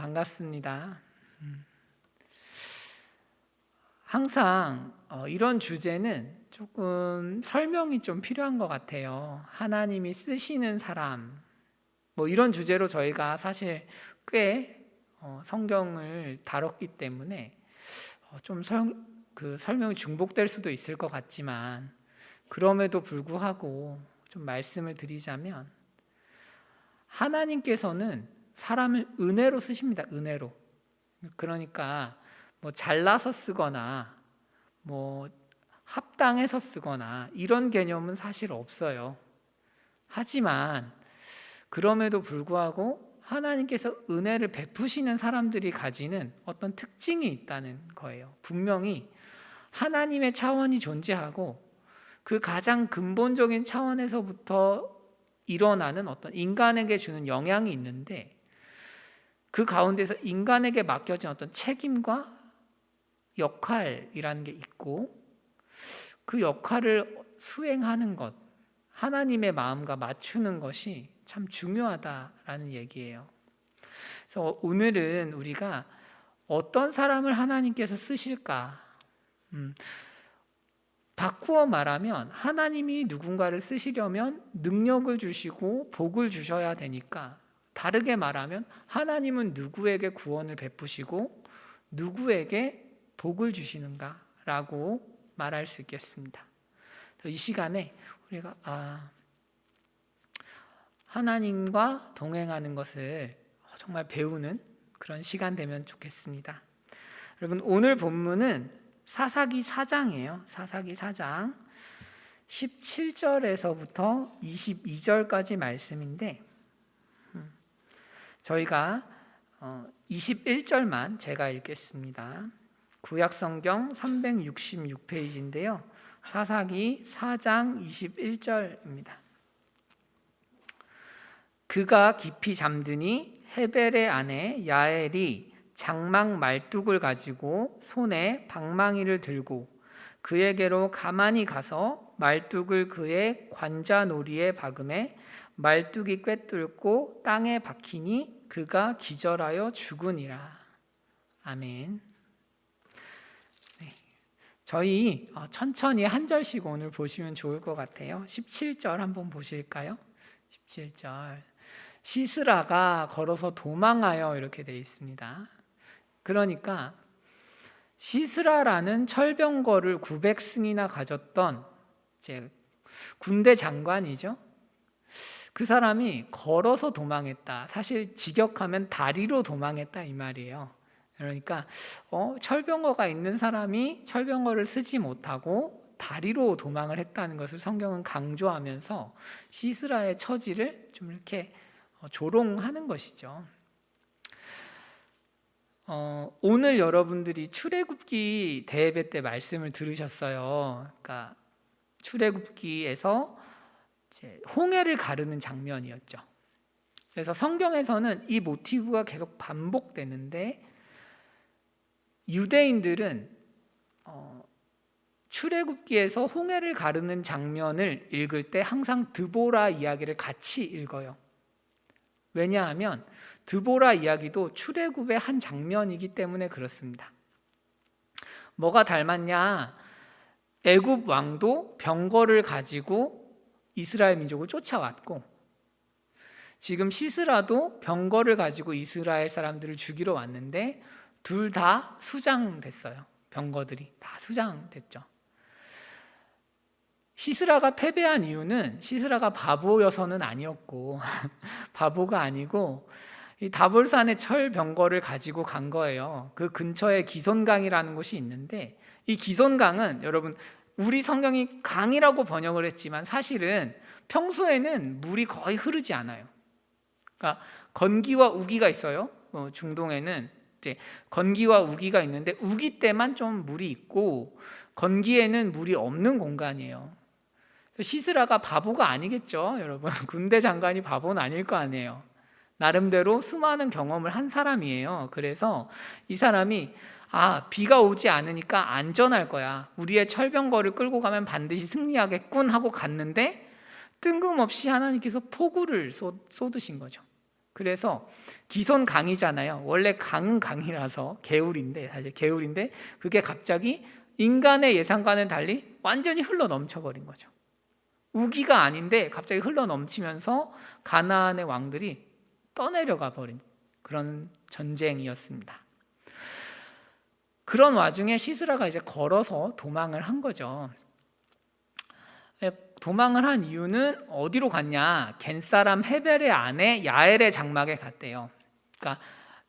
반갑습니다. 항상 이런 주제는 조금 설명이 좀 필요한 것 같아요. 하나님이 쓰시는 사람, 이런 주제로 저희가 사실 꽤 성경을 다뤘기 때문에 그 설명이 중복될 수도 있을 것 같지만, 그럼에도 불구하고 좀 말씀을 드리자면, 하나님께서는 사람을 은혜로 쓰십니다. 은혜로. 그러니까 잘나서 쓰거나 합당해서 쓰거나 이런 개념은 사실 없어요. 하지만 그럼에도 불구하고 하나님께서 은혜를 베푸시는 사람들이 가지는 어떤 특징이 있다는 거예요. 분명히 하나님의 차원이 존재하고 그 가장 근본적인 차원에서부터 일어나는 어떤 인간에게 주는 영향이 있는데, 그 가운데서 인간에게 맡겨진 어떤 책임과 역할이라는 게 있고, 그 역할을 수행하는 것, 하나님의 마음과 맞추는 것이 참 중요하다라는 얘기예요. 그래서 오늘은 우리가 어떤 사람을 하나님께서 쓰실까? 바꾸어 말하면 하나님이 누군가를 쓰시려면 능력을 주시고 복을 주셔야 되니까, 다르게 말하면 하나님은 누구에게 구원을 베푸시고 누구에게 복을 주시는가라고 말할 수 있겠습니다. 이 시간에 우리가 하나님과 동행하는 것을 정말 배우는 그런 시간 되면 좋겠습니다. 여러분, 오늘 본문은 사사기 4장이에요. 사사기 4장 17절에서부터 22절까지 말씀인데, 저희가 21절만 제가 읽겠습니다. 구약성경 366페이지인데요. 사사기 4장 21절입니다. 그가 깊이 잠드니 헤벨의 아내 야엘이 장막 말뚝을 가지고 손에 방망이를 들고 그에게로 가만히 가서 말뚝을 그의 관자놀이에 박음에 말뚝이 꿰뚫고 땅에 박히니 그가 기절하여 죽으니라. 아멘. 네. 저희 천천히 한 절씩 오늘 보시면 좋을 것 같아요. 17절 한번 보실까요? 17절. 시스라가 걸어서 도망하여, 이렇게 되어 있습니다. 그러니까 시스라라는 철병거를 900승이나 가졌던 군대 장관이죠. 그 사람이 걸어서 도망했다. 사실 직역하면 다리로 도망했다 이 말이에요. 그러니까 철병거가 있는 사람이 철병거를 쓰지 못하고 다리로 도망을 했다는 것을 성경은 강조하면서 시스라의 처지를 좀 이렇게 조롱하는 것이죠. 오늘 여러분들이 출애굽기 대예배 때 말씀을 들으셨어요. 그러니까 출애굽기에서 홍해를 가르는 장면이었죠. 그래서 성경에서는 이 모티브가 계속 반복되는데, 유대인들은 출애굽기에서 홍해를 가르는 장면을 읽을 때 항상 드보라 이야기를 같이 읽어요. 왜냐하면 드보라 이야기도 출애굽의 한 장면이기 때문에 그렇습니다. 뭐가 닮았냐? 애굽 왕도 병거를 가지고 이스라엘 민족을 쫓아왔고, 지금 시스라도 병거를 가지고 이스라엘 사람들을 죽이러 왔는데 둘 다 수장됐어요. 병거들이 다 수장됐죠. 시스라가 패배한 이유는 시스라가 바보여서는 아니었고 바보가 아니고 이 다볼산의 철병거를 가지고 간 거예요. 그 근처에 기손강이라는 곳이 있는데, 이 기손강은 여러분, 우리 성경이 강이라고 번역을 했지만 사실은 평소에는 물이 거의 흐르지 않아요. 그러니까 건기와 우기가 있어요. 중동에는 이제 건기와 우기가 있는데, 우기 때만 좀 물이 있고 건기에는 물이 없는 공간이에요. 시스라가 바보가 아니겠죠, 여러분. 군대 장관이 바보는 아닐 거 아니에요. 나름대로 수많은 경험을 한 사람이에요. 그래서 이 사람이 비가 오지 않으니까 안전할 거야, 우리의 철병거를 끌고 가면 반드시 승리하겠군 하고 갔는데 뜬금없이 하나님께서 폭우를 쏟으신 거죠. 그래서 기손 강이잖아요. 원래 강은 강이라서 개울인데, 사실 개울인데 그게 갑자기 인간의 예상과는 달리 완전히 흘러 넘쳐버린 거죠. 우기가 아닌데 갑자기 흘러 넘치면서 가나안의 왕들이 떠내려가 버린 그런 전쟁이었습니다. 그런 와중에 시스라가 이제 걸어서 도망을 한 거죠. 도망을 한 이유는 어디로 갔냐? 겐사람 헤벨의 아내 야엘의 장막에 갔대요. 그러니까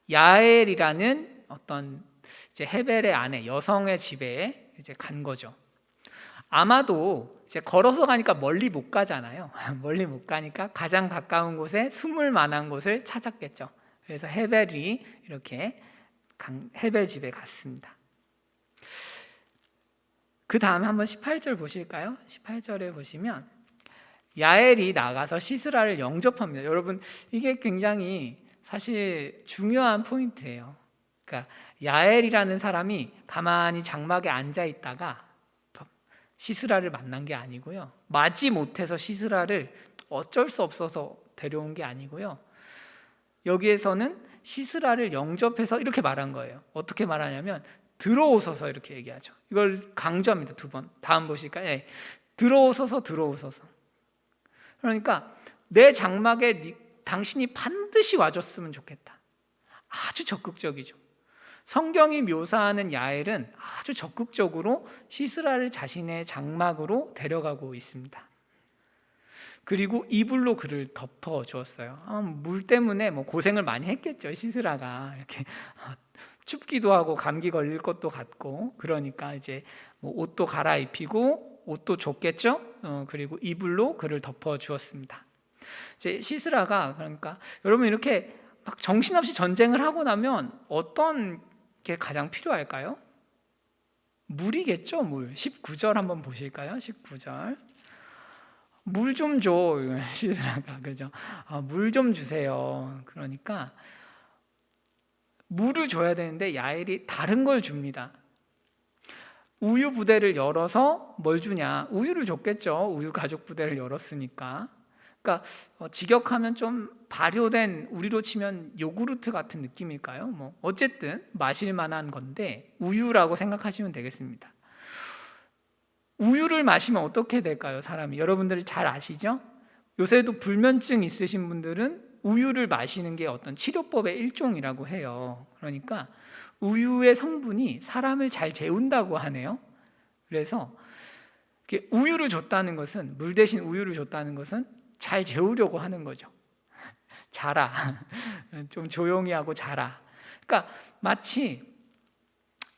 야엘이라는 어떤 이제 헤벨의 아내 여성의 집에 이제 간 거죠. 아마도 이제 걸어서 가니까 멀리 못 가잖아요. 멀리 못 가니까 가장 가까운 곳에 숨을 만한 곳을 찾았겠죠. 그래서 헤벨이 이렇게 헤벨 집에 갔습니다. 그 다음에 한번 18절 보실까요? 18절에 보시면 야엘이 나가서 시스라를 영접합니다. 여러분, 이게 굉장히 사실 중요한 포인트예요. 그러니까 야엘이라는 사람이 가만히 장막에 앉아 있다가 시스라를 만난 게 아니고요. 마지 못해서 시스라를 어쩔 수 없어서 데려온 게 아니고요. 여기에서는 시스라를 영접해서 이렇게 말한 거예요. 어떻게 말하냐면 들어오소서 이렇게 얘기하죠. 이걸 강조합니다. 2번. 다음 보실까요? 네. 들어오소서. 그러니까 내 장막에 당신이 반드시 와줬으면 좋겠다. 아주 적극적이죠. 성경이 묘사하는 야엘은 아주 적극적으로 시스라를 자신의 장막으로 데려가고 있습니다. 그리고 이불로 그를 덮어 주었어요. 물 때문에 뭐 고생을 많이 했겠죠. 시스라가 이렇게 춥기도 하고 감기 걸릴 것도 같고, 그러니까 이제 뭐 옷도 갈아입히고 옷도 줬겠죠. 그리고 이불로 그를 덮어 주었습니다. 이제 시스라가, 그러니까 여러분 이렇게 막 정신없이 전쟁을 하고 나면 어떤 게 가장 필요할까요? 물이겠죠. 물. 19절 한번 보실까요? 19절. 물 좀 줘. 시스라가, 그죠? 물 좀 주세요. 그러니까 물을 줘야 되는데 야엘이 다른 걸 줍니다. 우유 부대를 열어서 뭘 주냐? 우유를 줬겠죠. 우유 가죽 부대를 열었으니까. 그러니까 직역하면 좀 발효된, 우리로 치면 요구르트 같은 느낌일까요? 뭐 어쨌든 마실 만한 건데 우유라고 생각하시면 되겠습니다. 우유를 마시면 어떻게 될까요? 사람이, 여러분들 잘 아시죠? 요새도 불면증 있으신 분들은 우유를 마시는 게 어떤 치료법의 일종이라고 해요. 그러니까 우유의 성분이 사람을 잘 재운다고 하네요. 그래서 우유를 줬다는 것은, 물 대신 우유를 줬다는 것은 잘 재우려고 하는 거죠. 자라. 좀 조용히 하고 자라. 그러니까 마치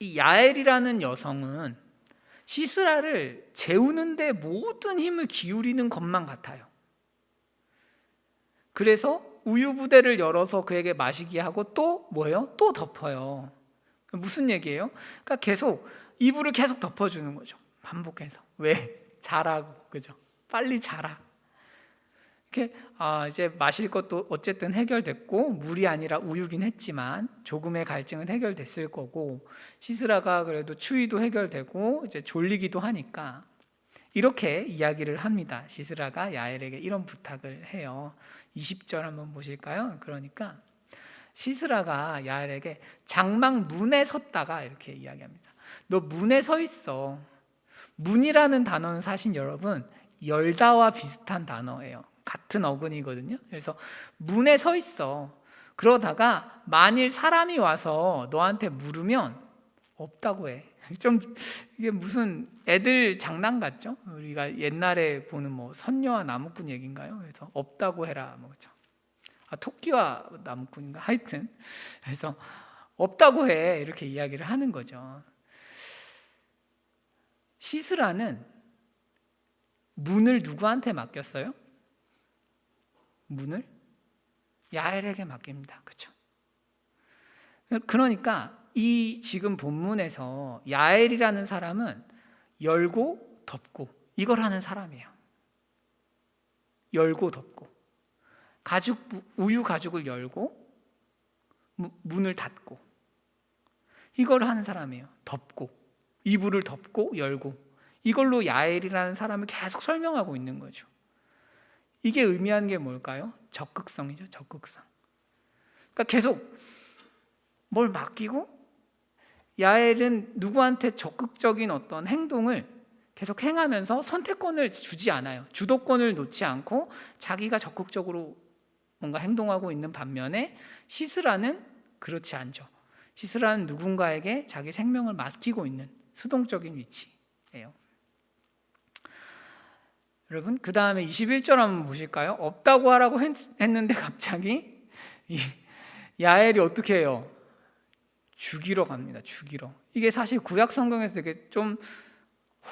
이 야엘이라는 여성은 시스라를 재우는데 모든 힘을 기울이는 것만 같아요. 그래서 우유 부대를 열어서 그에게 마시게 하고 또 뭐예요? 또 덮어요. 무슨 얘기예요? 그러니까 계속 이불을 계속 덮어주는 거죠. 반복해서. 왜? 자라고, 그죠? 빨리 자라. 이렇게 이제 마실 것도 어쨌든 해결됐고, 물이 아니라 우유긴 했지만 조금의 갈증은 해결됐을 거고, 시스라가 그래도 추위도 해결되고 이제 졸리기도 하니까 이렇게 이야기를 합니다. 시스라가 야엘에게 이런 부탁을 해요. 20절 한번 보실까요? 그러니까 시스라가 야엘에게 장막 문에 섰다가 이렇게 이야기합니다. 너 문에 서 있어. 문이라는 단어는 사실 여러분 열다와 비슷한 단어예요. 같은 어근이거든요. 그래서 문에 서 있어. 그러다가 만일 사람이 와서 너한테 물으면 없다고 해. 좀 이게 무슨 애들 장난 같죠? 우리가 옛날에 보는 뭐 선녀와 나무꾼 얘기인가요? 그래서 없다고 해라, 뭐죠? 토끼와 나무꾼인가? 하여튼 그래서 없다고 해, 이렇게 이야기를 하는 거죠. 시스라는 문을 누구한테 맡겼어요? 문을 야엘에게 맡깁니다. 그렇죠? 그러니까 이 지금 본문에서 야엘이라는 사람은 열고 덮고 이걸 하는 사람이에요. 열고 덮고, 우유 가죽을 열고 문을 닫고 이걸 하는 사람이에요. 덮고, 이불을 덮고 열고, 이걸로 야엘이라는 사람을 계속 설명하고 있는 거죠. 이게 의미하는 게 뭘까요? 적극성이죠. 적극성. 그러니까 계속 뭘 맡기고 야엘은 누구한테 적극적인 어떤 행동을 계속 행하면서 선택권을 주지 않아요. 주도권을 놓지 않고 자기가 적극적으로 뭔가 행동하고 있는 반면에 시스라는 그렇지 않죠. 시스라는 누군가에게 자기 생명을 맡기고 있는 수동적인 위치예요. 여러분, 그 다음에 21절 한번 보실까요? 없다고 하라고 했는데 갑자기 이 야엘이 어떻게 해요? 죽이러 갑니다. 죽이러. 이게 사실 구약 성경에서 되게 좀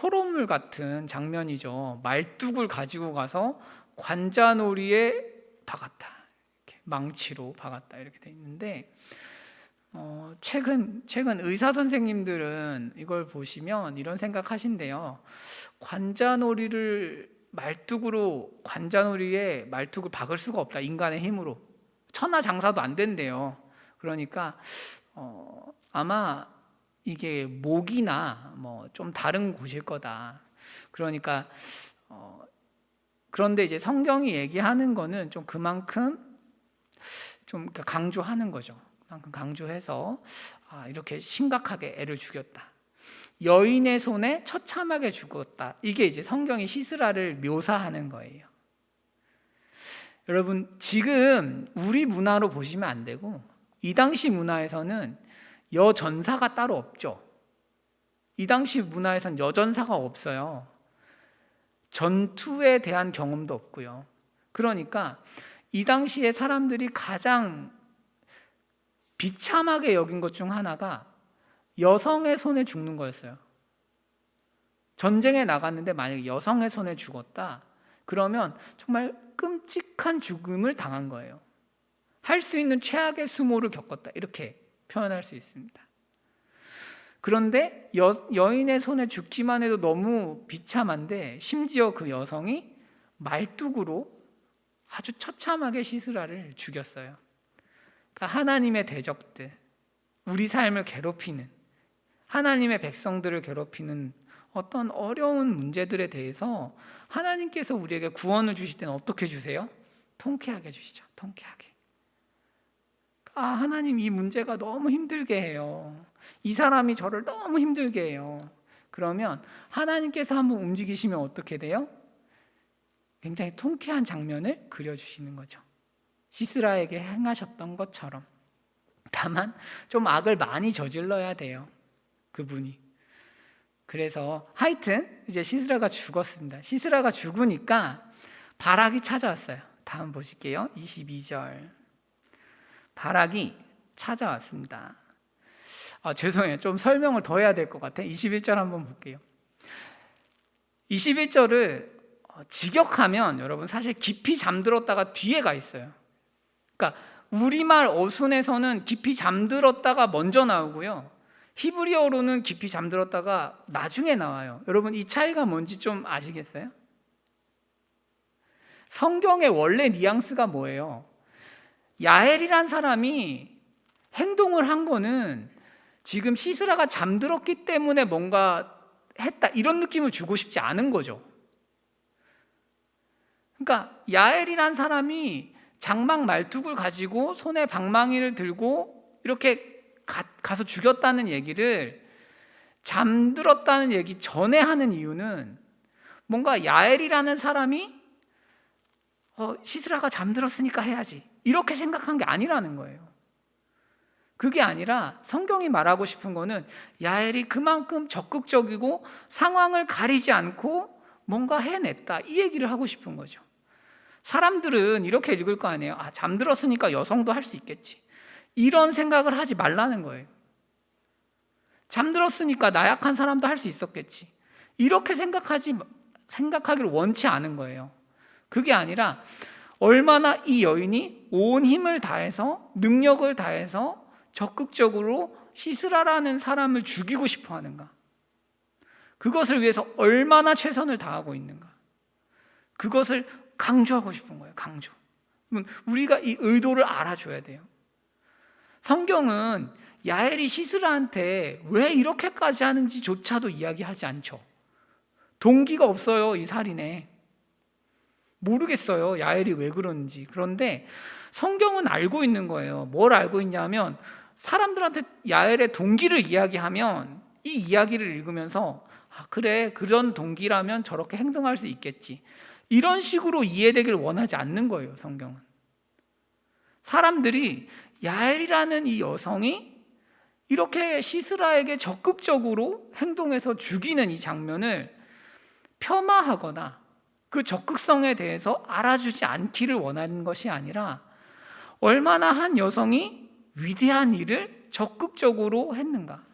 호러물 같은 장면이죠. 말뚝을 가지고 가서 관자놀이에 박았다. 이렇게 망치로 박았다. 이렇게 돼 있는데 최근 의사 선생님들은 이걸 보시면 이런 생각하신대요. 관자놀이에 말뚝을 박을 수가 없다. 인간의 힘으로. 천하장사도 안 된대요. 그러니까 아마 이게 목이나 뭐 좀 다른 곳일 거다. 그러니까 그런데 이제 성경이 얘기하는 거는 좀 그만큼 좀 강조하는 거죠. 그만큼 강조해서 이렇게 심각하게 애를 죽였다. 여인의 손에 처참하게 죽었다. 이게 이제 성경이 시스라를 묘사하는 거예요. 여러분, 지금 우리 문화로 보시면 안 되고 이 당시 문화에서는 여전사가 따로 없죠. 이 당시 문화에서는 여전사가 없어요. 전투에 대한 경험도 없고요. 그러니까 이 당시에 사람들이 가장 비참하게 여긴 것 중 하나가 여성의 손에 죽는 거였어요. 전쟁에 나갔는데 만약에 여성의 손에 죽었다, 그러면 정말 끔찍한 죽음을 당한 거예요. 할 수 있는 최악의 수모를 겪었다, 이렇게 표현할 수 있습니다. 그런데 여인의 손에 죽기만 해도 너무 비참한데 심지어 그 여성이 말뚝으로 아주 처참하게 시스라를 죽였어요. 그러니까 하나님의 대적들, 우리 삶을 괴롭히는, 하나님의 백성들을 괴롭히는 어떤 어려운 문제들에 대해서 하나님께서 우리에게 구원을 주실 때는 어떻게 주세요? 통쾌하게 주시죠. 통쾌하게. 하나님, 이 문제가 너무 힘들게 해요. 이 사람이 저를 너무 힘들게 해요. 그러면 하나님께서 한번 움직이시면 어떻게 돼요? 굉장히 통쾌한 장면을 그려주시는 거죠. 시스라에게 행하셨던 것처럼. 다만 좀 악을 많이 저질러야 돼요, 그분이. 그래서 하여튼 이제 시스라가 죽었습니다. 시스라가 죽으니까 바락이 찾아왔어요. 다음 보실게요. 22절. 바락이 찾아왔습니다. 죄송해요. 좀 설명을 더 해야 될 것 같아요. 21절 한번 볼게요. 21절을 직역하면 여러분 사실 깊이 잠들었다가 뒤에 가 있어요. 그러니까 우리말 어순에서는 깊이 잠들었다가 먼저 나오고요, 히브리어로는 깊이 잠들었다가 나중에 나와요. 여러분, 이 차이가 뭔지 좀 아시겠어요? 성경의 원래 뉘앙스가 뭐예요? 야엘이란 사람이 행동을 한 거는 지금 시스라가 잠들었기 때문에 뭔가 했다, 이런 느낌을 주고 싶지 않은 거죠. 그러니까 야엘이란 사람이 장막 말뚝을 가지고 손에 방망이를 들고 이렇게 가서 죽였다는 얘기를 잠들었다는 얘기 전에 하는 이유는 뭔가 야엘이라는 사람이 시스라가 잠들었으니까 해야지, 이렇게 생각한 게 아니라는 거예요. 그게 아니라 성경이 말하고 싶은 거는 야엘이 그만큼 적극적이고 상황을 가리지 않고 뭔가 해냈다, 이 얘기를 하고 싶은 거죠. 사람들은 이렇게 읽을 거 아니에요. 잠들었으니까 여성도 할 수 있겠지, 이런 생각을 하지 말라는 거예요. 잠들었으니까 나약한 사람도 할 수 있었겠지, 이렇게 생각하기를 원치 않은 거예요. 그게 아니라 얼마나 이 여인이 온 힘을 다해서, 능력을 다해서 적극적으로 시스라라는 사람을 죽이고 싶어 하는가, 그것을 위해서 얼마나 최선을 다하고 있는가, 그것을 강조하고 싶은 거예요. 강조. 우리가 이 의도를 알아줘야 돼요. 성경은 야엘이 시스라한테 왜 이렇게까지 하는지조차도 이야기하지 않죠. 동기가 없어요, 이 살인에. 모르겠어요. 야엘이 왜 그런지. 그런데 성경은 알고 있는 거예요. 뭘 알고 있냐면 사람들한테 야엘의 동기를 이야기하면 이 이야기를 읽으면서 아, 그래, 그런 동기라면 저렇게 행동할 수 있겠지. 이런 식으로 이해되길 원하지 않는 거예요, 성경은. 사람들이 야엘이라는 이 여성이 이렇게 시스라에게 적극적으로 행동해서 죽이는 이 장면을 폄하하거나 그 적극성에 대해서 알아주지 않기를 원하는 것이 아니라 얼마나 한 여성이 위대한 일을 적극적으로 했는가,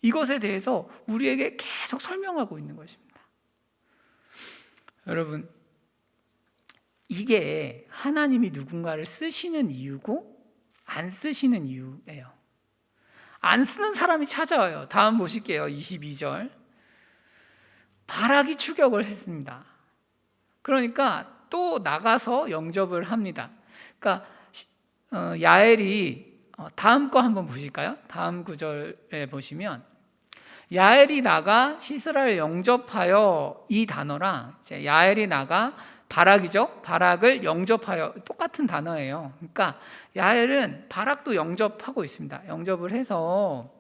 이것에 대해서 우리에게 계속 설명하고 있는 것입니다. 여러분, 이게 하나님이 누군가를 쓰시는 이유고 안 쓰시는 이유예요. 안 쓰는 사람이 찾아와요. 다음 보실게요. 22절. 바락이 추격을 했습니다. 그러니까 또 나가서 영접을 합니다. 그러니까 야엘이 다음 거 한번 보실까요? 다음 구절에 보시면 야엘이 나가 시스라를 영접하여, 이 단어랑 이제 야엘이 나가 바락이죠. 바락을 영접하여 똑같은 단어예요. 그러니까 야엘은 바락도 영접하고 있습니다. 영접을 해서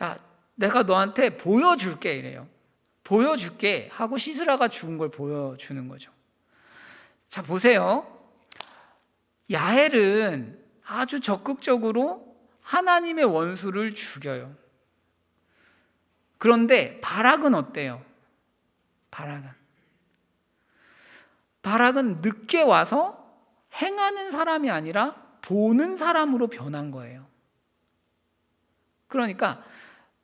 야, 내가 너한테 보여줄게 이래요. 보여줄게 하고 시스라가 죽은 걸 보여주는 거죠. 자, 보세요. 야엘은 아주 적극적으로 하나님의 원수를 죽여요. 그런데 바락은 어때요? 바락은 늦게 와서 행하는 사람이 아니라 보는 사람으로 변한 거예요. 그러니까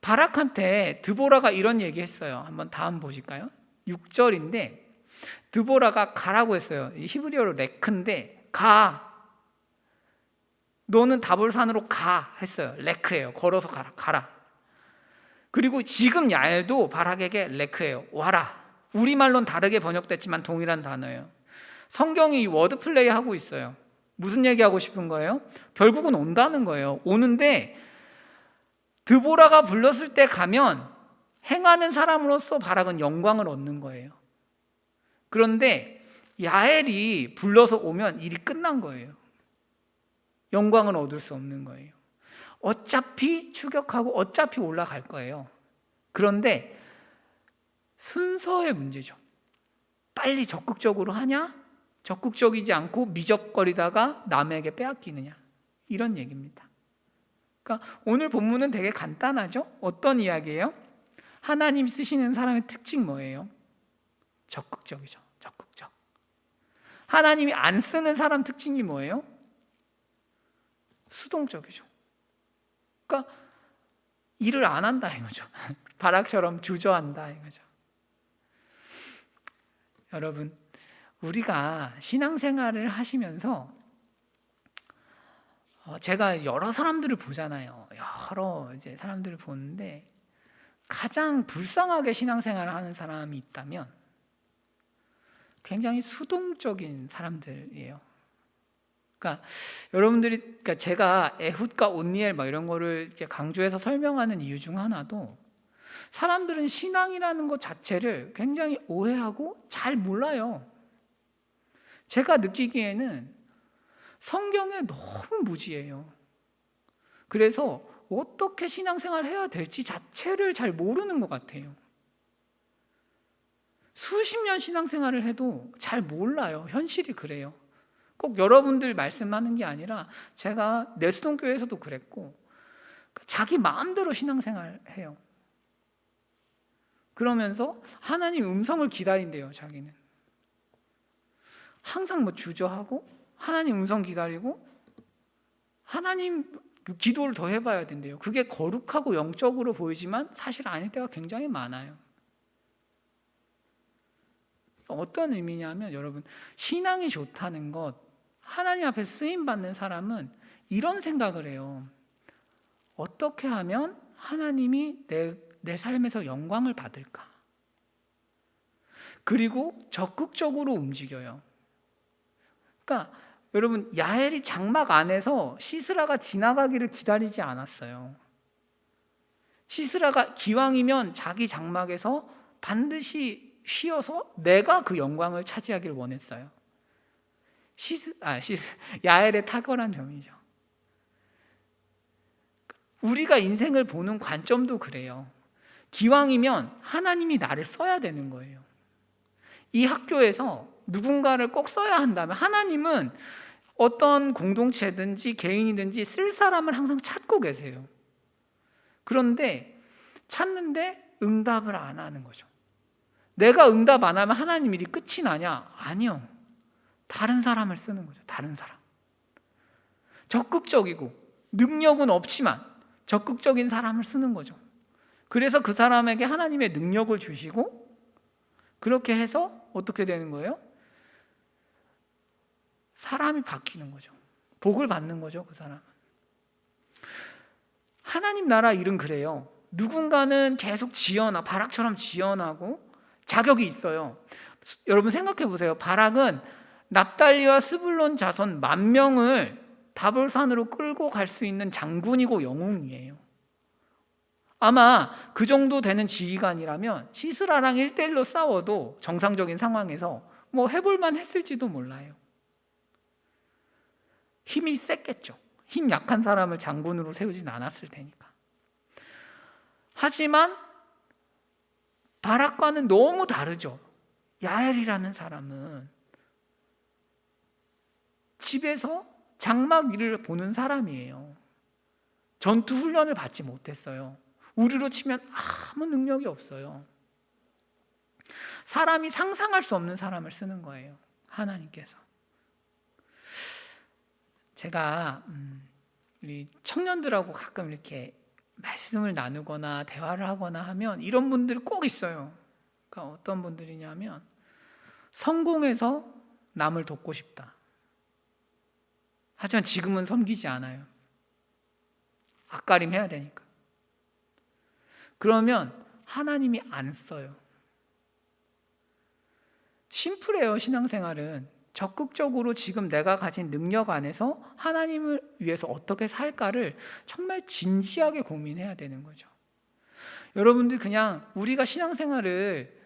바락한테 드보라가 이런 얘기했어요. 한번 다음 보실까요? 6절인데 드보라가 가라고 했어요. 히브리어로 레크인데 가, 너는 다볼산으로 가 했어요. 레크예요. 걸어서 가라. 그리고 지금 야엘도 바락에게 레크예요. 와라. 우리말로는 다르게 번역됐지만 동일한 단어예요. 성경이 워드 플레이 하고 있어요. 무슨 얘기하고 싶은 거예요? 결국은 온다는 거예요. 오는데 드보라가 불렀을 때 가면 행하는 사람으로서 바락은 영광을 얻는 거예요. 그런데 야엘이 불러서 오면 일이 끝난 거예요. 영광을 얻을 수 없는 거예요. 어차피 추격하고 어차피 올라갈 거예요. 그런데 순서의 문제죠. 빨리 적극적으로 하냐? 적극적이지 않고 미적거리다가 남에게 빼앗기느냐? 이런 얘기입니다. 그러니까 오늘 본문은 되게 간단하죠? 어떤 이야기예요? 하나님 쓰시는 사람의 특징 뭐예요? 적극적이죠. 적극적. 하나님이 안 쓰는 사람 특징이 뭐예요? 수동적이죠. 그러니까 일을 안 한다 이거죠. 바락처럼 주저한다 이거죠. 여러분, 우리가 신앙생활을 하시면서 제가 여러 사람들을 보잖아요. 여러 이제 사람들을 보는데 가장 불쌍하게 신앙생활을 하는 사람이 있다면 굉장히 수동적인 사람들이에요. 그러니까 여러분들이, 제가 에훗과 온니엘 막 이런 거를 이제 강조해서 설명하는 이유 중 하나도 사람들은 신앙이라는 것 자체를 굉장히 오해하고 잘 몰라요. 제가 느끼기에는 성경에 너무 무지해요. 그래서 어떻게 신앙생활을 해야 될지 자체를 잘 모르는 것 같아요. 수십 년 신앙생활을 해도 잘 몰라요. 현실이 그래요. 꼭 여러분들 말씀하는 게 아니라 제가 내수동교회에서도 그랬고 자기 마음대로 신앙생활해요. 그러면서 하나님 음성을 기다린대요. 자기는 항상 뭐 주저하고 하나님 음성 기다리고 하나님 기도를 더 해봐야 된대요. 그게 거룩하고 영적으로 보이지만 사실 아닐 때가 굉장히 많아요. 어떤 의미냐면 여러분, 신앙이 좋다는 것, 하나님 앞에 쓰임받는 사람은 이런 생각을 해요. 어떻게 하면 하나님이 내 삶에서 영광을 받을까? 그리고 적극적으로 움직여요. 그러니까 여러분, 야엘이 장막 안에서 시스라가 지나가기를 기다리지 않았어요. 시스라가 기왕이면 자기 장막에서 반드시 쉬어서 내가 그 영광을 차지하기를 원했어요. 야엘의 탁월한 점이죠. 우리가 인생을 보는 관점도 그래요. 기왕이면 하나님이 나를 써야 되는 거예요. 이 학교에서 누군가를 꼭 써야 한다면 하나님은 어떤 공동체든지 개인이든지 쓸 사람을 항상 찾고 계세요. 그런데 찾는데 응답을 안 하는 거죠. 내가 응답 안 하면 하나님 일이 끝이 나냐? 아니요. 다른 사람을 쓰는 거죠. 다른 사람. 적극적이고 능력은 없지만 적극적인 사람을 쓰는 거죠. 그래서 그 사람에게 하나님의 능력을 주시고 그렇게 해서 어떻게 되는 거예요? 사람이 바뀌는 거죠. 복을 받는 거죠, 그 사람은. 하나님 나라 일은 그래요. 누군가는 계속 바락처럼 지연하고 자격이 있어요. 여러분 생각해 보세요. 바락은 납달리와 스불론 자손 10,000명을 다볼산으로 끌고 갈 수 있는 장군이고 영웅이에요. 아마 그 정도 되는 지휘관이라면 시스라랑 1대1로 싸워도 정상적인 상황에서 뭐 해볼만 했을지도 몰라요. 힘이 셌겠죠. 힘 약한 사람을 장군으로 세우진 않았을 테니까. 하지만 바락과는 너무 다르죠. 야엘이라는 사람은 집에서 장막 일을 보는 사람이에요. 전투 훈련을 받지 못했어요. 우리로 치면 아무 능력이 없어요. 사람이 상상할 수 없는 사람을 쓰는 거예요. 하나님께서. 제가 우리 청년들하고 가끔 이렇게 말씀을 나누거나 대화를 하거나 하면 이런 분들이 꼭 있어요. 그러니까 어떤 분들이냐면 성공해서 남을 돕고 싶다. 하지만 지금은 섬기지 않아요. 앞가림 해야 되니까. 그러면 하나님이 안 써요. 심플해요. 신앙생활은 적극적으로 지금 내가 가진 능력 안에서 하나님을 위해서 어떻게 살까를 정말 진지하게 고민해야 되는 거죠. 여러분들 그냥 우리가 신앙생활을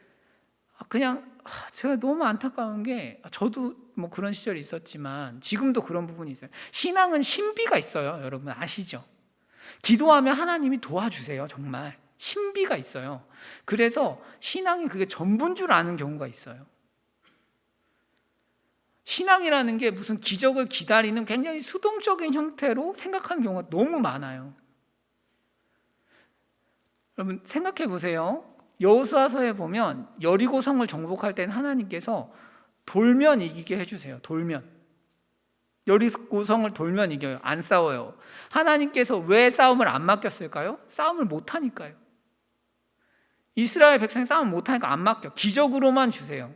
제가 너무 안타까운 게 저도 뭐 그런 시절이 있었지만 지금도 그런 부분이 있어요. 신앙은 신비가 있어요. 여러분 아시죠? 기도하면 하나님이 도와주세요. 정말 신비가 있어요. 그래서 신앙이 그게 전부인 줄 아는 경우가 있어요. 신앙이라는 게 무슨 기적을 기다리는 굉장히 수동적인 형태로 생각하는 경우가 너무 많아요. 여러분 생각해 보세요. 여호수아서에 보면 여리고성을 정복할 때는 하나님께서 돌면 이기게 해주세요. 돌면. 여리고성을 돌면 이겨요. 안 싸워요. 하나님께서 왜 싸움을 안 맡겼을까요? 싸움을 못하니까요. 이스라엘 백성이 싸움을 못하니까 안 맡겨. 기적으로만 주세요.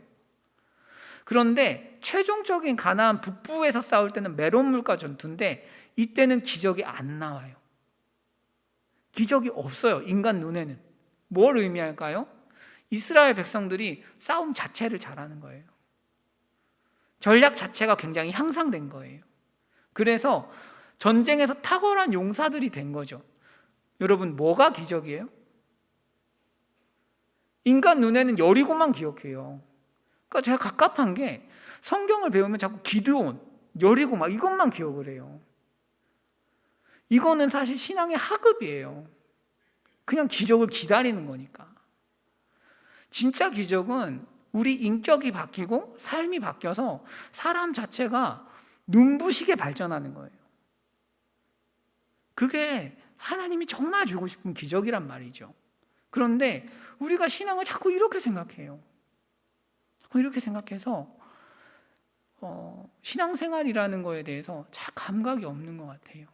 그런데 최종적인 가나안 북부에서 싸울 때는 메론물과 전투인데 이때는 기적이 안 나와요. 기적이 없어요. 인간 눈에는. 뭘 의미할까요? 이스라엘 백성들이 싸움 자체를 잘하는 거예요. 전략 자체가 굉장히 향상된 거예요. 그래서 전쟁에서 탁월한 용사들이 된 거죠. 여러분 뭐가 기적이에요? 인간 눈에는 여리고만 기억해요. 그러니까 제가 갑갑한 게 성경을 배우면 자꾸 기드온, 여리고 막 이것만 기억을 해요. 이거는 사실 신앙의 하급이에요. 그냥 기적을 기다리는 거니까. 진짜 기적은 우리 인격이 바뀌고 삶이 바뀌어서 사람 자체가 눈부시게 발전하는 거예요. 그게 하나님이 정말 주고 싶은 기적이란 말이죠. 그런데 우리가 신앙을 자꾸 이렇게 생각해요. 자꾸 이렇게 생각해서 신앙생활이라는 거에 대해서 잘 감각이 없는 것 같아요.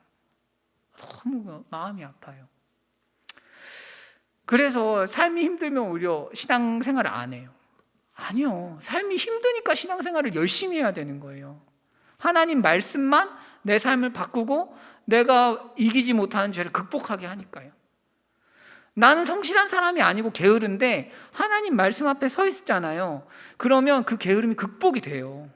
너무 마음이 아파요. 그래서 삶이 힘들면 오히려 신앙생활을 안 해요. 아니요. 삶이 힘드니까 신앙생활을 열심히 해야 되는 거예요. 하나님 말씀만 내 삶을 바꾸고 내가 이기지 못하는 죄를 극복하게 하니까요. 나는 성실한 사람이 아니고 게으른데 하나님 말씀 앞에 서 있잖아요. 그러면 그 게으름이 극복이 돼요.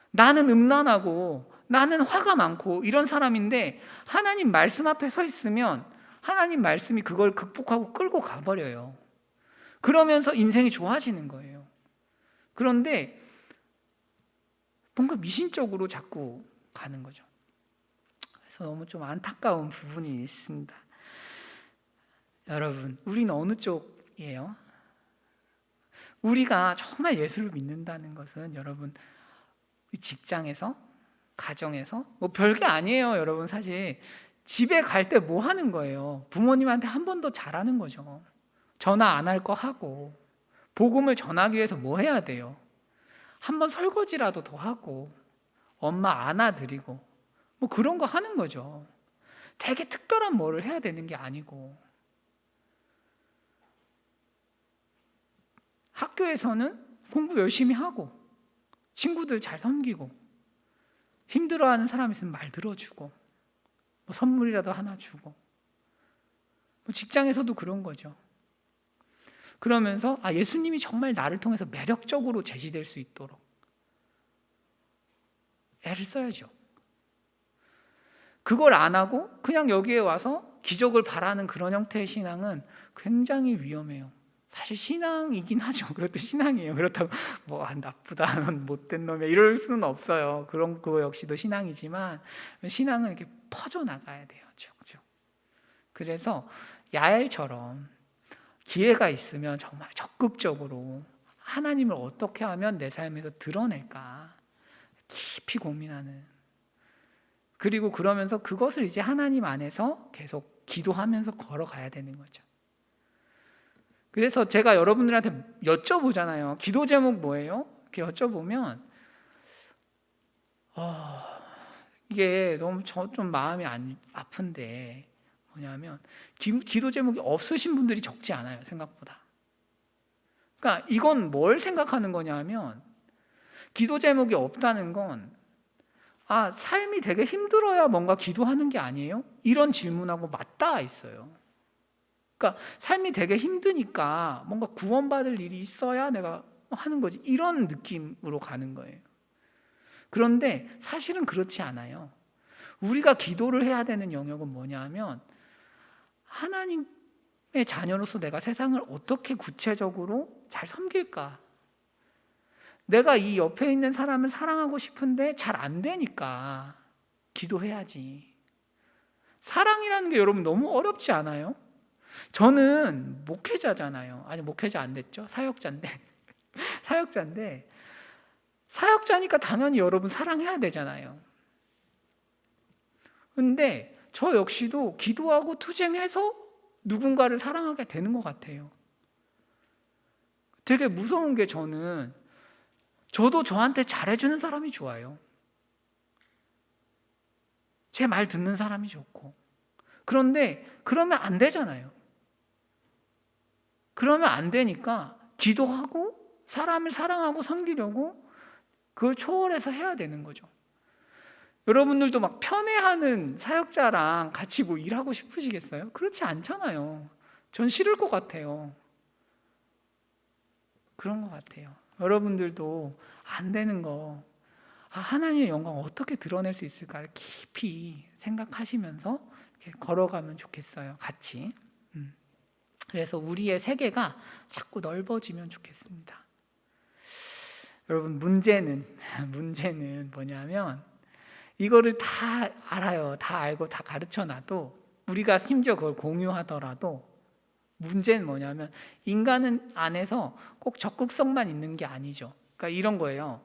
나는 음란하고 나는 화가 많고 이런 사람인데 하나님 말씀 앞에 서 있으면 하나님 말씀이 그걸 극복하고 끌고 가버려요. 그러면서 인생이 좋아지는 거예요. 그런데 뭔가 미신적으로 자꾸 가는 거죠. 그래서 너무 좀 안타까운 부분이 있습니다. 여러분, 우리는 어느 쪽이에요? 우리가 정말 예수를 믿는다는 것은 여러분, 직장에서, 가정에서 뭐 별게 아니에요. 여러분, 사실 집에 갈 때 뭐 하는 거예요? 부모님한테 한 번 더 잘하는 거죠. 전화 안 할 거 하고, 복음을 전하기 위해서 뭐 해야 돼요? 한 번 설거지라도 더 하고, 엄마 안아드리고, 뭐 그런 거 하는 거죠. 되게 특별한 뭐를 해야 되는 게 아니고. 학교에서는 공부 열심히 하고, 친구들 잘 섬기고, 힘들어하는 사람 있으면 말 들어주고, 뭐 선물이라도 하나 주고, 뭐 직장에서도 그런 거죠. 그러면서 예수님이 정말 나를 통해서 매력적으로 제시될 수 있도록 애를 써야죠. 그걸 안 하고 그냥 여기에 와서 기적을 바라는 그런 형태의 신앙은 굉장히 위험해요. 사실 신앙이긴 하죠. 그것도 신앙이에요. 그렇다고 뭐 나쁘다, 넌 못된 놈이야 이럴 수는 없어요. 그런 거 역시도 신앙이지만 신앙은 이렇게 퍼져 나가야 돼요. 쭉쭉. 그래서 야엘처럼 기회가 있으면 정말 적극적으로 하나님을 어떻게 하면 내 삶에서 드러낼까 깊이 고민하는, 그리고 그러면서 그것을 이제 하나님 안에서 계속 기도하면서 걸어가야 되는 거죠. 그래서 제가 여러분들한테 여쭤보잖아요. 기도 제목 뭐예요? 이렇게 여쭤보면 이게 너무 좀 마음이 아픈데 뭐냐면 기도 제목이 없으신 분들이 적지 않아요. 생각보다. 그러니까 이건 뭘 생각하는 거냐면 기도 제목이 없다는 건 삶이 되게 힘들어야 뭔가 기도하는 게 아니에요? 이런 질문하고 맞닿아 있어요. 그러니까 삶이 되게 힘드니까 뭔가 구원받을 일이 있어야 내가 하는 거지, 이런 느낌으로 가는 거예요. 그런데 사실은 그렇지 않아요. 우리가 기도를 해야 되는 영역은 뭐냐면 하나님의 자녀로서 내가 세상을 어떻게 구체적으로 잘 섬길까? 내가 이 옆에 있는 사람을 사랑하고 싶은데 잘 안 되니까 기도해야지. 사랑이라는 게 여러분 너무 어렵지 않아요? 저는 목회자잖아요. 아니, 목회자 안 됐죠? 사역자인데 사역자니까 당연히 여러분 사랑해야 되잖아요. 근데 저 역시도 기도하고 투쟁해서 누군가를 사랑하게 되는 것 같아요. 되게 무서운 게 저도 저한테 잘해주는 사람이 좋아요. 제 말 듣는 사람이 좋고. 그런데 그러면 안 되잖아요. 그러면 안 되니까 기도하고 사람을 사랑하고 섬기려고 그걸 초월해서 해야 되는 거죠. 여러분들도 막 편애하는 사역자랑 같이 뭐 일하고 싶으시겠어요? 그렇지 않잖아요. 전 싫을 것 같아요. 그런 것 같아요. 여러분들도 안 되는 거, 하나님의 영광 어떻게 드러낼 수 있을까를 깊이 생각하시면서 이렇게 걸어가면 좋겠어요. 같이. 그래서 우리의 세계가 자꾸 넓어지면 좋겠습니다. 여러분, 문제는 뭐냐면 이거를 다 알아요. 다 알고 다 가르쳐놔도 우리가 심지어 그걸 공유하더라도 문제는 뭐냐면 인간은 안에서 꼭 적극성만 있는 게 아니죠. 그러니까 이런 거예요.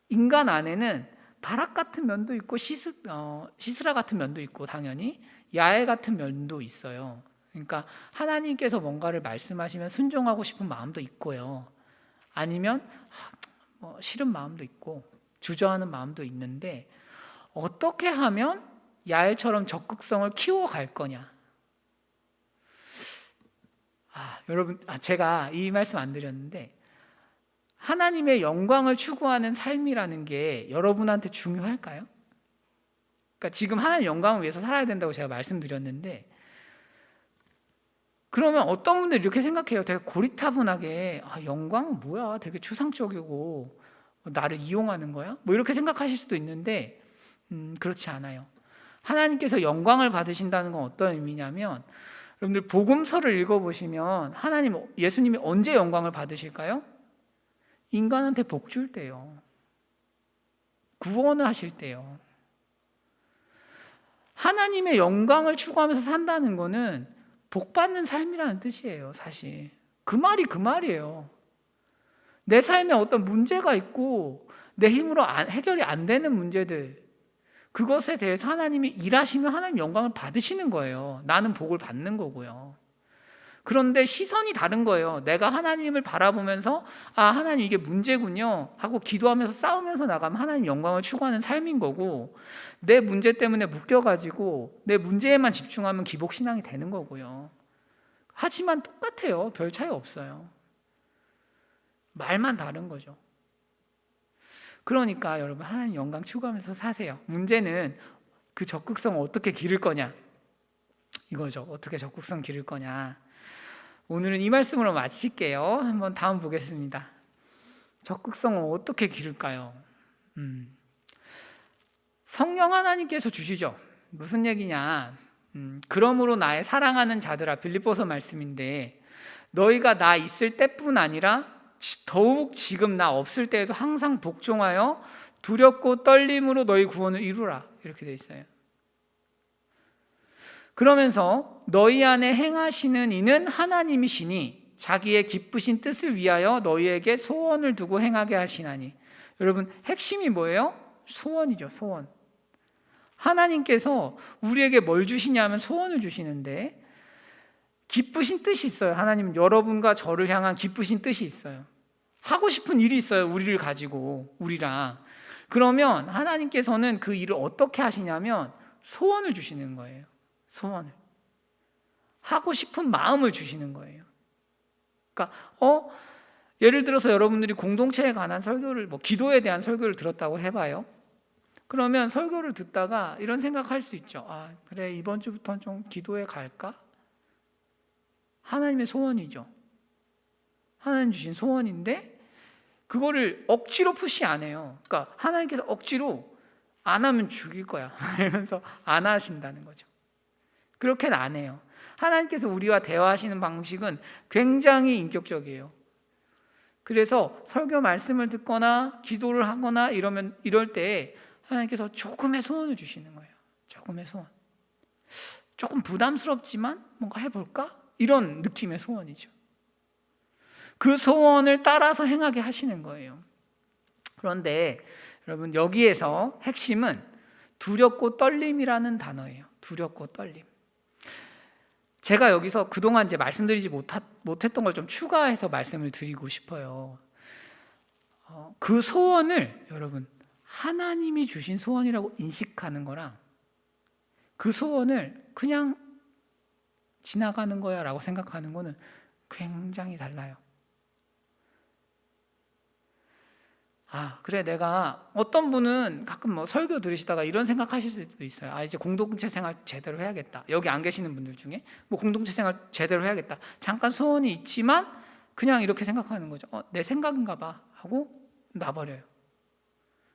인간 안에는 바락 같은 면도 있고 시스라 같은 면도 있고 당연히 야엘 같은 면도 있어요. 그러니까 하나님께서 뭔가를 말씀하시면 순종하고 싶은 마음도 있고요. 아니면 싫은 마음도 있고 주저하는 마음도 있는데 어떻게 하면 야엘처럼 적극성을 키워갈 거냐. 여러분, 제가 이 말씀 안 드렸는데 하나님의 영광을 추구하는 삶이라는 게 여러분한테 중요할까요? 그러니까 지금 하나님의 영광을 위해서 살아야 된다고 제가 말씀드렸는데 그러면 어떤 분들이 이렇게 생각해요. 되게 고리타분하게 영광은 뭐야? 되게 추상적이고 나를 이용하는 거야? 뭐 이렇게 생각하실 수도 있는데 그렇지 않아요. 하나님께서 영광을 받으신다는 건 어떤 의미냐면 여러분들 복음서를 읽어보시면 예수님이 언제 영광을 받으실까요? 인간한테 복 줄 때요. 구원을 하실 때요. 하나님의 영광을 추구하면서 산다는 거는 복 받는 삶이라는 뜻이에요, 사실. 그 말이에요. 내 삶에 어떤 문제가 있고 내 힘으로 해결이 안 되는 문제들, 그것에 대해서 하나님이 일하시면 하나님 영광을 받으시는 거예요. 나는 복을 받는 거고요. 그런데 시선이 다른 거예요. 내가 하나님을 바라보면서 하나님 이게 문제군요 하고 기도하면서 싸우면서 나가면 하나님 영광을 추구하는 삶인 거고, 내 문제 때문에 묶여가지고 내 문제에만 집중하면 기복신앙이 되는 거고요. 하지만 똑같아요. 별 차이 없어요. 말만 다른 거죠. 그러니까 여러분, 하나님 영광 추구하면서 사세요. 문제는 그 적극성을 어떻게 기를 거냐 이거죠. 어떻게 적극성 기를 거냐. 오늘은 이 말씀으로 마칠게요. 한번 다음 보겠습니다. 적극성을 어떻게 기를까요? 성령 하나님께서 주시죠. 무슨 얘기냐? 그러므로 나의 사랑하는 자들아, 빌립보서 말씀인데, 너희가 나 있을 때뿐 아니라 더욱 지금 나 없을 때에도 항상 복종하여 두렵고 떨림으로 너희 구원을 이루라, 이렇게 돼 있어요. 그러면서 너희 안에 행하시는 이는 하나님이시니 자기의 기쁘신 뜻을 위하여 너희에게 소원을 두고 행하게 하시나니. 여러분, 핵심이 뭐예요? 소원이죠. 소원. 하나님께서 우리에게 뭘 주시냐면 소원을 주시는데, 기쁘신 뜻이 있어요. 하나님은 여러분과 저를 향한 기쁘신 뜻이 있어요. 하고 싶은 일이 있어요. 우리를 가지고, 우리랑. 그러면 하나님께서는 그 일을 어떻게 하시냐면 소원을 주시는 거예요. 소원을. 하고 싶은 마음을 주시는 거예요. 그러니까 예를 들어서 여러분들이 공동체에 관한 설교를, 기도에 대한 설교를 들었다고 해봐요. 그러면 설교를 듣다가 이런 생각할 수 있죠. 그래, 이번 주부터는 좀 기도에 갈까? 하나님의 소원이죠. 하나님 주신 소원인데 그거를 억지로 푸시 안 해요. 그러니까 하나님께서 억지로 안 하면 죽일 거야 이러면서 안 하신다는 거죠. 그렇게는 안 해요. 하나님께서 우리와 대화하시는 방식은 굉장히 인격적이에요. 그래서 설교 말씀을 듣거나 기도를 하거나 이럴 때 하나님께서 조금의 소원을 주시는 거예요. 조금의 소원. 조금 부담스럽지만 뭔가 해볼까? 이런 느낌의 소원이죠. 그 소원을 따라서 행하게 하시는 거예요. 그런데 여러분, 여기에서 핵심은 두렵고 떨림이라는 단어예요. 두렵고 떨림. 제가 여기서 그동안 이제 말씀드리지 못했던 걸 좀 추가해서 말씀을 드리고 싶어요. 그 소원을 여러분, 하나님이 주신 소원이라고 인식하는 거랑 그 소원을 그냥 지나가는 거야 라고 생각하는 거는 굉장히 달라요. 그래, 내가, 어떤 분은 가끔 설교 들으시다가 이런 생각하실 수도 있어요. 이제 공동체 생활 제대로 해야겠다. 여기 안 계시는 분들 중에 공동체 생활 제대로 해야겠다. 잠깐 소원이 있지만 그냥 이렇게 생각하는 거죠. 내 생각인가 봐 하고 놔버려요.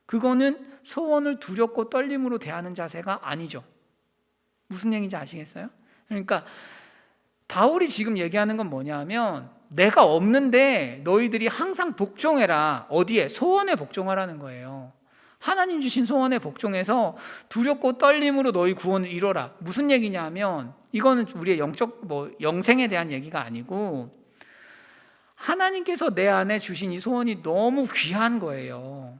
그거는 소원을 두렵고 떨림으로 대하는 자세가 아니죠. 무슨 얘기인지 아시겠어요? 그러니까 바울이 지금 얘기하는 건 뭐냐면, 내가 없는데 너희들이 항상 복종해라. 어디에? 소원에 복종하라는 거예요. 하나님 주신 소원에 복종해서 두렵고 떨림으로 너희 구원을 이뤄라. 무슨 얘기냐면, 이거는 우리의 영생에 대한 얘기가 아니고, 하나님께서 내 안에 주신 이 소원이 너무 귀한 거예요.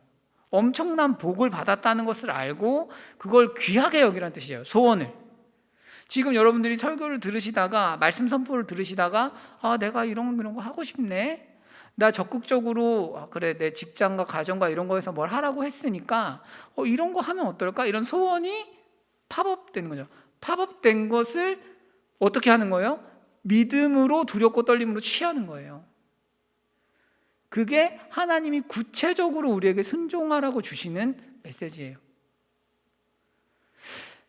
엄청난 복을 받았다는 것을 알고 그걸 귀하게 여기라는 뜻이에요. 소원을. 지금 여러분들이 설교를 들으시다가, 말씀 선포를 들으시다가, 내가 이런 거 하고 싶네. 나 적극적으로 그래, 내 직장과 가정과 이런 거에서 뭘 하라고 했으니까 이런 거 하면 어떨까? 이런 소원이 팝업되는 거죠. 팝업된 것을 어떻게 하는 거예요? 믿음으로 두렵고 떨림으로 취하는 거예요. 그게 하나님이 구체적으로 우리에게 순종하라고 주시는 메시지예요.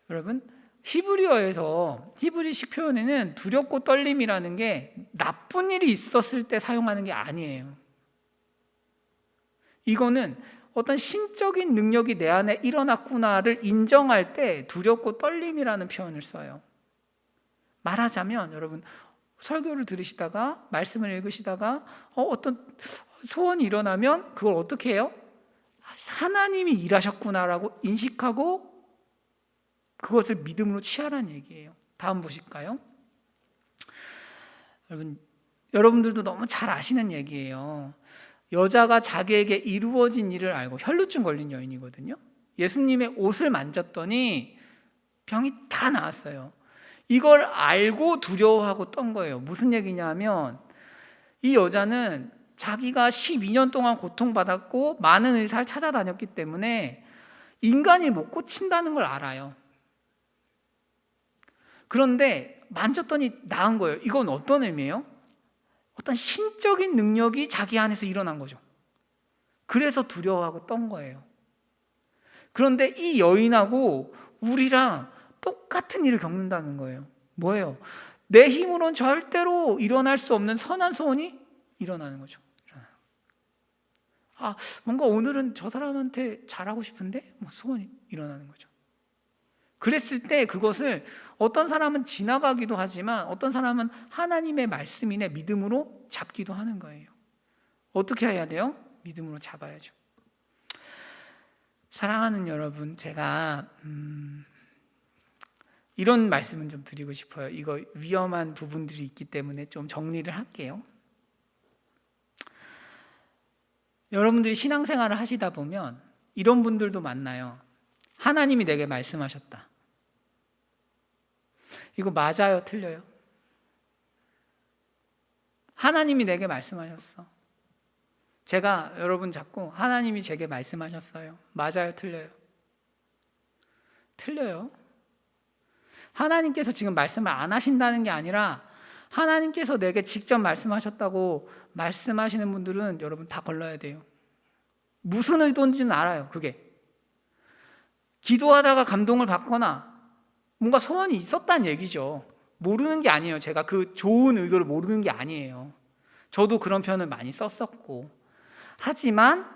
여러분, 히브리식 표현에는 두렵고 떨림이라는 게 나쁜 일이 있었을 때 사용하는 게 아니에요. 이거는 어떤 신적인 능력이 내 안에 일어났구나를 인정할 때 두렵고 떨림이라는 표현을 써요. 말하자면 여러분 설교를 들으시다가 말씀을 읽으시다가 어떤 소원이 일어나면 그걸 어떻게 해요? 하나님이 일하셨구나라고 인식하고 그것을 믿음으로 취하라는 얘기예요. 다음 보실까요? 여러분들도 너무 잘 아시는 얘기예요. 여자가 자기에게 이루어진 일을 알고 혈루증 걸린 여인이거든요. 예수님의 옷을 만졌더니 병이 다 나았어요. 이걸 알고 두려워하고 떤 거예요. 무슨 얘기냐면 이 여자는 자기가 12년 동안 고통받았고 많은 의사를 찾아다녔기 때문에 인간이 못 고친다는 걸 알아요. 그런데 만졌더니 나은 거예요. 이건 어떤 의미예요? 어떤 신적인 능력이 자기 안에서 일어난 거죠. 그래서 두려워하고 떤 거예요. 그런데 이 여인하고 우리랑 똑같은 일을 겪는다는 거예요. 뭐예요? 내 힘으로는 절대로 일어날 수 없는 선한 소원이 일어나는 거죠. 뭔가 오늘은 저 사람한테 잘하고 싶은데 소원이 일어나는 거죠. 그랬을 때 그것을 어떤 사람은 지나가기도 하지만 어떤 사람은 하나님의 말씀이네 믿음으로 잡기도 하는 거예요. 어떻게 해야 돼요? 믿음으로 잡아야죠. 사랑하는 여러분, 제가 이런 말씀은 좀 드리고 싶어요. 이거 위험한 부분들이 있기 때문에 좀 정리를 할게요. 여러분들이 신앙생활을 하시다 보면 이런 분들도 만나요. 하나님이 내게 말씀하셨다. 이거 맞아요? 틀려요? 하나님이 내게 말씀하셨어. 제가 여러분 자꾸 하나님이 제게 말씀하셨어요. 맞아요? 틀려요? 틀려요. 하나님께서 지금 말씀을 안 하신다는 게 아니라 하나님께서 내게 직접 말씀하셨다고 말씀하시는 분들은 여러분 다 걸러야 돼요. 무슨 의도인지는 알아요. 그게 기도하다가 감동을 받거나 뭔가 소원이 있었다는 얘기죠. 모르는 게 아니에요. 제가 그 좋은 의도를 모르는 게 아니에요. 저도 그런 표현을 많이 썼었고, 하지만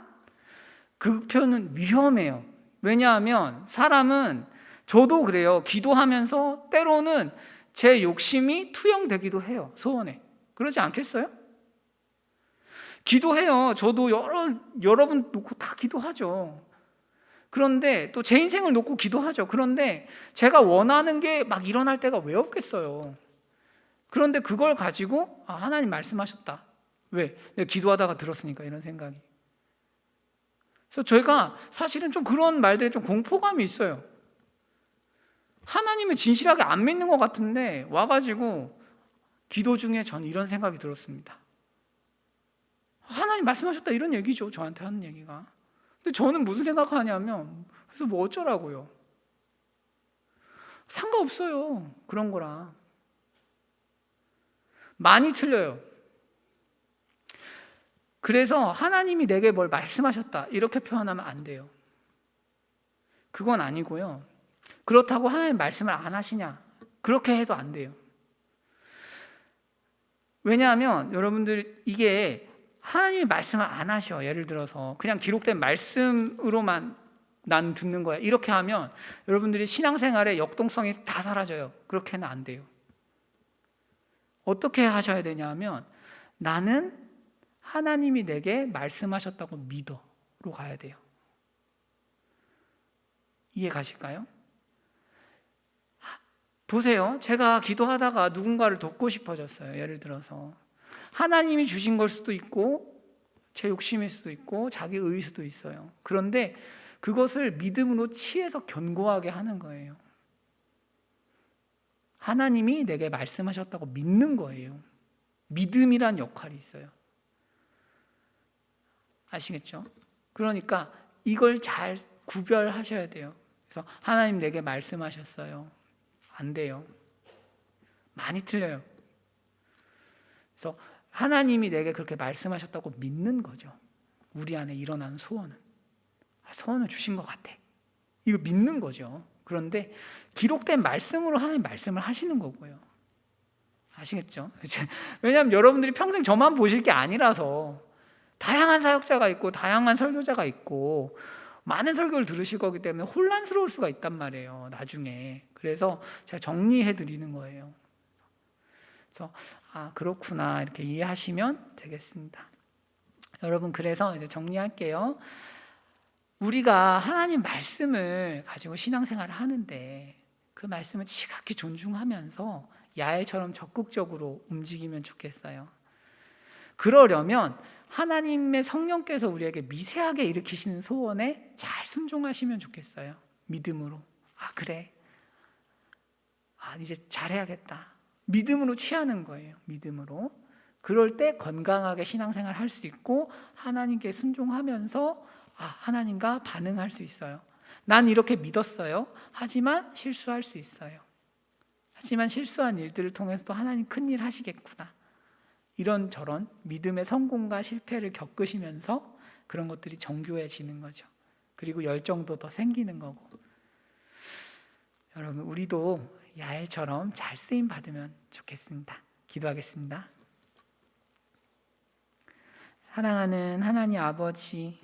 그 표현은 위험해요. 왜냐하면 사람은, 저도 그래요. 기도하면서 때로는 제 욕심이 투영되기도 해요. 소원에. 그러지 않겠어요? 기도해요. 저도 여러분 놓고 다 기도하죠. 그런데 또 제 인생을 놓고 기도하죠. 그런데 제가 원하는 게 막 일어날 때가 왜 없겠어요. 그런데 그걸 가지고 하나님 말씀하셨다. 왜? 내가 기도하다가 들었으니까 이런 생각이. 그래서 저희가 사실은 좀 그런 말들에 좀 공포감이 있어요. 하나님을 진실하게 안 믿는 것 같은데 와가지고 기도 중에 전 이런 생각이 들었습니다. 하나님 말씀하셨다 이런 얘기죠. 저한테 하는 얘기가. 근데 저는 무슨 생각하냐면 그래서 뭐 어쩌라고요. 상관없어요. 그런 거랑. 많이 틀려요. 그래서 하나님이 내게 뭘 말씀하셨다 이렇게 표현하면 안 돼요. 그건 아니고요. 그렇다고 하나님 말씀을 안 하시냐 그렇게 해도 안 돼요. 왜냐하면 여러분들 이게 하나님이 말씀을 안 하셔. 예를 들어서 그냥 기록된 말씀으로만 난 듣는 거야 이렇게 하면 여러분들이 신앙생활의 역동성이 다 사라져요. 그렇게는 안 돼요. 어떻게 하셔야 되냐면 나는 하나님이 내게 말씀하셨다고 믿어로 가야 돼요. 이해 가실까요? 보세요. 제가 기도하다가 누군가를 돕고 싶어졌어요. 예를 들어서 하나님이 주신 걸 수도 있고 제 욕심일 수도 있고 자기 의일 수도 있어요. 그런데 그것을 믿음으로 취해서 견고하게 하는 거예요. 하나님이 내게 말씀하셨다고 믿는 거예요. 믿음이란 역할이 있어요. 아시겠죠? 그러니까 이걸 잘 구별하셔야 돼요. 그래서 하나님 내게 말씀하셨어요. 안 돼요. 많이 틀려요. 그래서 하나님이 내게 그렇게 말씀하셨다고 믿는 거죠. 우리 안에 일어나는 소원은. 소원을 주신 것 같아. 이거 믿는 거죠. 그런데 기록된 말씀으로 하나님 말씀을 하시는 거고요. 아시겠죠? 왜냐하면 여러분들이 평생 저만 보실 게 아니라서 다양한 사역자가 있고 다양한 설교자가 있고 많은 설교를 들으실 거기 때문에 혼란스러울 수가 있단 말이에요. 나중에. 그래서 제가 정리해 드리는 거예요. 그래서 그렇구나 이렇게 이해하시면 되겠습니다. 여러분, 그래서 이제 정리할게요. 우리가 하나님 말씀을 가지고 신앙생활을 하는데 그 말씀을 지극히 존중하면서 야엘처럼 적극적으로 움직이면 좋겠어요. 그러려면 하나님의 성령께서 우리에게 미세하게 일으키시는 소원에 잘 순종하시면 좋겠어요. 믿음으로. 그래. 이제 잘해야겠다. 믿음으로 취하는 거예요. 믿음으로. 그럴 때 건강하게 신앙생활 할 수 있고 하나님께 순종하면서 하나님과 반응할 수 있어요. 난 이렇게 믿었어요. 하지만 실수할 수 있어요. 하지만 실수한 일들을 통해서 또 하나님 큰일 하시겠구나. 이런저런 믿음의 성공과 실패를 겪으시면서 그런 것들이 정교해지는 거죠. 그리고 열정도 더 생기는 거고. 여러분, 우리도 야엘처럼 잘 쓰임 받으면 좋겠습니다. 기도하겠습니다. 사랑하는 하나님 아버지,